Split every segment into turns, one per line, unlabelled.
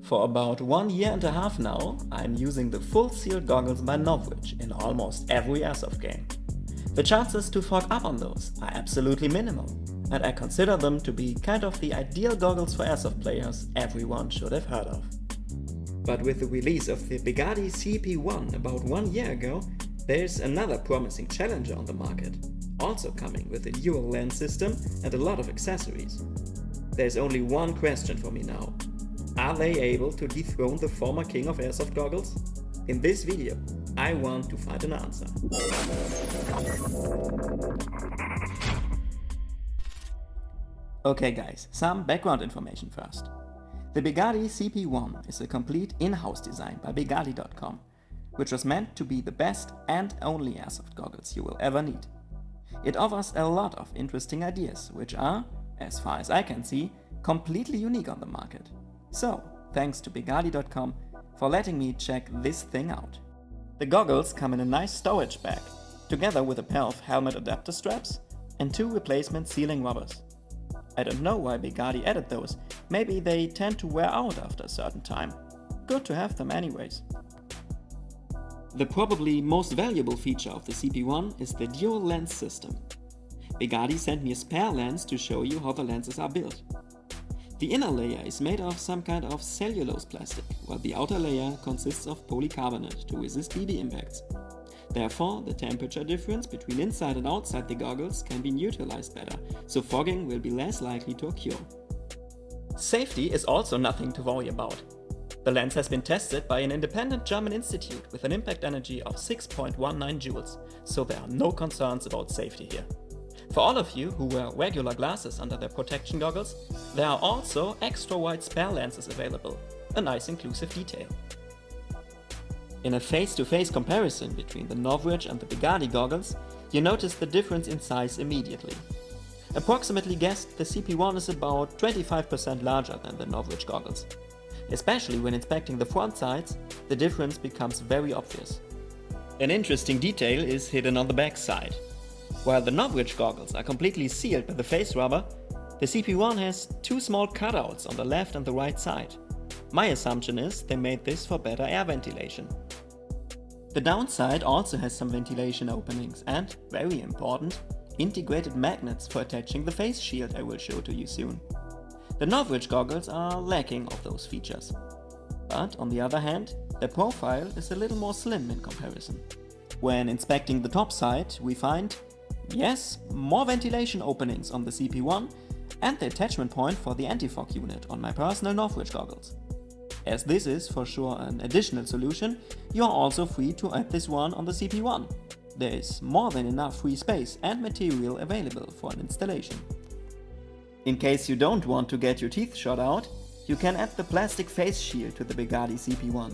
For about 1.5 years now, I'm using the full sealed goggles by NOVRITSCH in almost every Airsoft game. The chances to fog up on those are absolutely minimal, and I consider them to be kind of the ideal goggles for Airsoft players everyone should have heard of. But with the release of the Begadi CP1 about 1 year ago, there's another promising challenger on the market, also coming with a dual lens system and a lot of accessories. There's only one question for me now. Are they able to dethrone the former king of Airsoft goggles? In this video, I want to find an answer. Okay guys, some background information first. The Begadi CP1 is a complete in-house design by Begadi.com, which was meant to be the best and only Airsoft goggles you will ever need. It offers a lot of interesting ideas, which are, as far as I can see, completely unique on the market. So, thanks to Begadi.com for letting me check this thing out. The goggles come in a nice storage bag, together with a pair of helmet adapter straps and 2 replacement sealing rubbers. I don't know why Begadi added those, maybe they tend to wear out after a certain time. Good to have them anyways. The probably most valuable feature of the CP1 is the dual lens system. Begadi sent me a spare lens to show you how the lenses are built. The inner layer is made of some kind of cellulose plastic, while the outer layer consists of polycarbonate to resist BB impacts. Therefore, the temperature difference between inside and outside the goggles can be neutralized better, so fogging will be less likely to occur. Safety is also nothing to worry about. The lens has been tested by an independent German institute with an impact energy of 6.19 joules, so there are no concerns about safety here. For all of you who wear regular glasses under their protection goggles, there are also extra wide spare lenses available, a nice inclusive detail. In a face-to-face comparison between the NOVRITSCH and the Begadi goggles, you notice the difference in size immediately. Approximately guessed, the CP1 is about 25% larger than the NOVRITSCH goggles. Especially when inspecting the front sides, the difference becomes very obvious. An interesting detail is hidden on the back side. While the NOVRITSCH goggles are completely sealed by the face rubber, the CP1 has 2 small cutouts on the left and the right side. My assumption is they made this for better air ventilation. The downside also has some ventilation openings and, very important, integrated magnets for attaching the face shield I will show to you soon. The NOVRITSCH goggles are lacking of those features. But on the other hand, their profile is a little more slim in comparison. When inspecting the top side, we find, yes, more ventilation openings on the CP1 and the attachment point for the anti-fog unit on my personal NOVRITSCH goggles. As this is for sure an additional solution, you are also free to add this one on the CP1. There is more than enough free space and material available for an installation. In case you don't want to get your teeth shot out, you can add the plastic face shield to the Begadi CP1.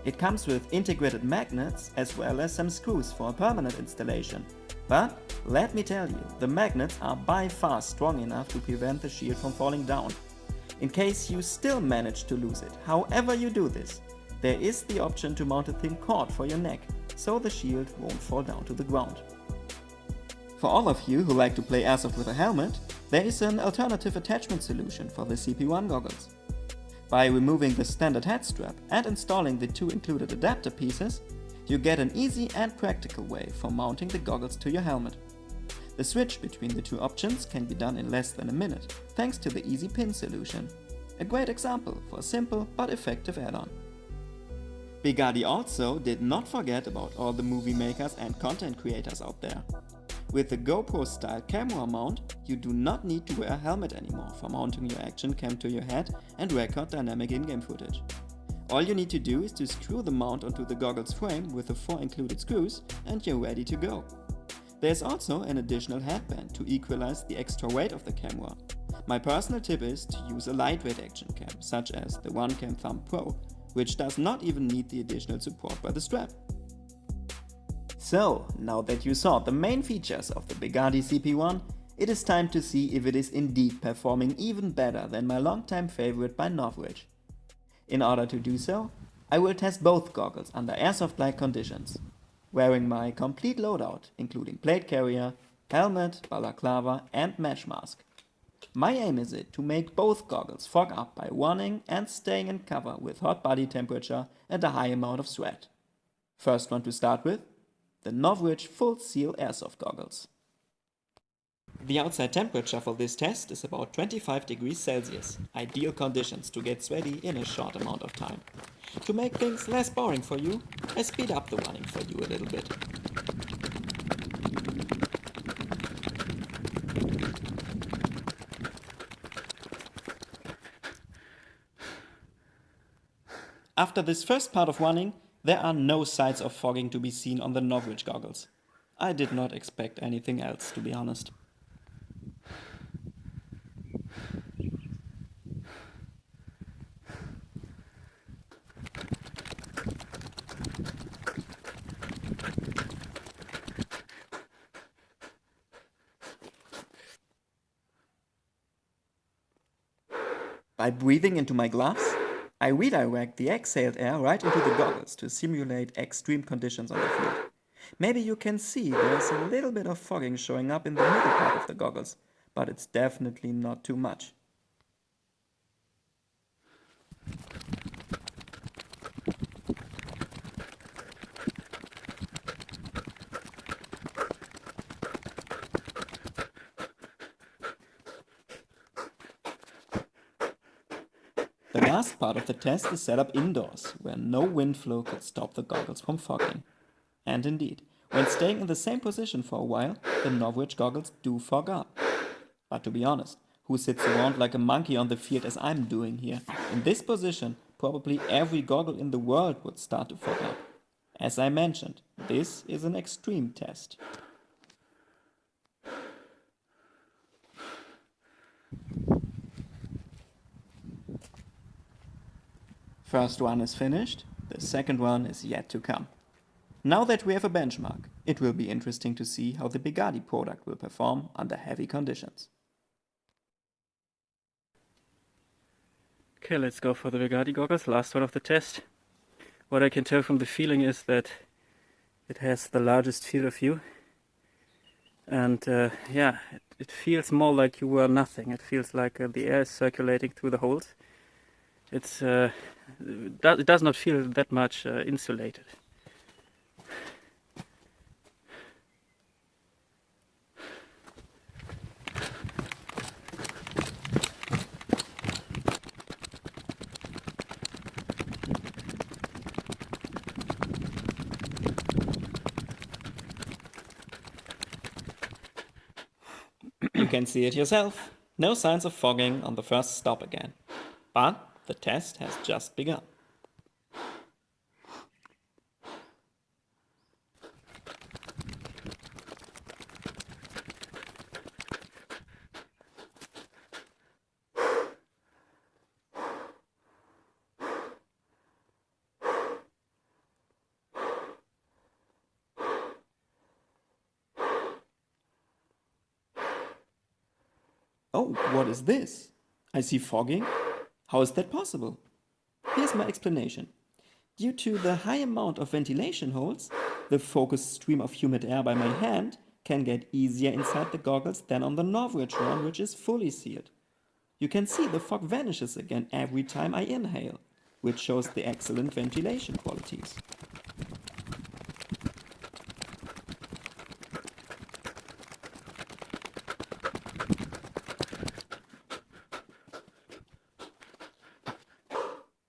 It comes with integrated magnets as well as some screws for a permanent installation. But let me tell you, the magnets are by far strong enough to prevent the shield from falling down. In case you still manage to lose it, however you do this, there is the option to mount a thin cord for your neck, so the shield won't fall down to the ground. For all of you who like to play Airsoft with a helmet, there is an alternative attachment solution for the CP1 goggles. By removing the standard head strap and installing the 2 included adapter pieces, you get an easy and practical way for mounting the goggles to your helmet. The switch between the 2 options can be done in less than a minute, thanks to the easy pin solution. A great example for a simple but effective add-on. Begadi also did not forget about all the movie makers and content creators out there. With the GoPro style camera mount, you do not need to wear a helmet anymore for mounting your action cam to your head and record dynamic in-game footage. All you need to do is to screw the mount onto the goggles frame with the 4 included screws and you're ready to go. There's also an additional headband to equalize the extra weight of the camera. My personal tip is to use a lightweight action cam, such as the OneCam Thumb Pro, which does not even need the additional support by the strap. So, now that you saw the main features of the Begadi CP1, it is time to see if it is indeed performing even better than my longtime favorite by NOVRITSCH. In order to do so, I will test both goggles under Airsoft-like conditions, wearing my complete loadout, including plate carrier, helmet, balaclava and mesh mask. My aim is to make both goggles fog up by running and staying in cover with hot body temperature and a high amount of sweat. First one to start with, the NOVRITSCH Full Seal Airsoft goggles. The outside temperature for this test is about 25 degrees Celsius, ideal conditions to get sweaty in a short amount of time. To make things less boring for you, I speed up the running for you a little bit. After this first part of running, there are no signs of fogging to be seen on the NOVRITSCH goggles. I did not expect anything else, to be honest. By breathing into my gloves, I redirect the exhaled air right into the goggles to simulate extreme conditions on the field. Maybe you can see there's a little bit of fogging showing up in the middle part of the goggles, but it's definitely not too much. The last part of the test is set up indoors, where no wind flow could stop the goggles from fogging. And indeed, when staying in the same position for a while, the NOVRITSCH goggles do fog up. But to be honest, who sits around like a monkey on the field as I'm doing here? In this position, probably every goggle in the world would start to fog up. As I mentioned, this is an extreme test. First one is finished, the second one is yet to come. Now that we have a benchmark, it will be interesting to see how the Begadi product will perform under heavy conditions.
Okay, let's go for the Begadi goggles, last one of the test. What I can tell from the feeling is that it has the largest field of view. And yeah, it feels more like you wear nothing. It feels like the air is circulating through the holes. It does not feel that much insulated.
You can see it yourself. No signs of fogging on the first stop again. But the test has just begun. Oh, what is this? I see fogging. How is that possible? Here's my explanation. Due to the high amount of ventilation holes, the focused stream of humid air by my hand can get easier inside the goggles than on the NOVRITSCH one, which is fully sealed. You can see the fog vanishes again every time I inhale, which shows the excellent ventilation qualities.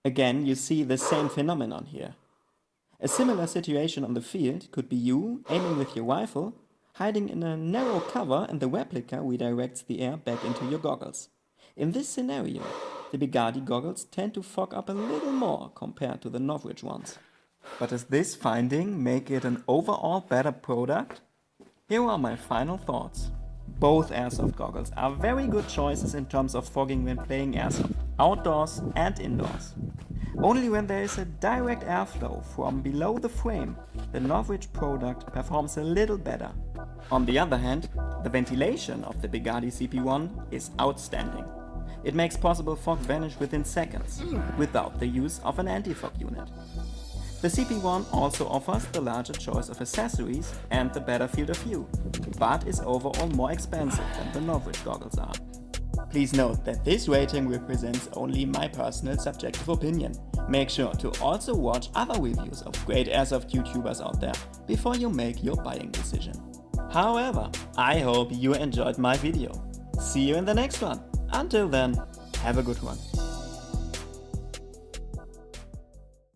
Again, you see the same phenomenon here. A similar situation on the field could be you aiming with your rifle, hiding in a narrow cover, and the replica redirects the air back into your goggles. In this scenario, the Begadi goggles tend to fog up a little more compared to the NOVRITSCH ones. But does this finding make it an overall better product? Here are my final thoughts. Both Airsoft goggles are very good choices in terms of fogging when playing Airsoft, outdoors and indoors. Only when there is a direct airflow from below the frame, the NOVRITSCH product performs a little better. On the other hand, the ventilation of the Begadi CP1 is outstanding. It makes possible fog vanish within seconds, without the use of an anti-fog unit. The CP1 also offers the larger choice of accessories and the better field of view, but is overall more expensive than the NOVRITSCH goggles are. Please note that this rating represents only my personal subjective opinion. Make sure to also watch other reviews of great airsoft YouTubers out there before you make your buying decision. However, I hope you enjoyed my video. See you in the next one. Until then, have a good one.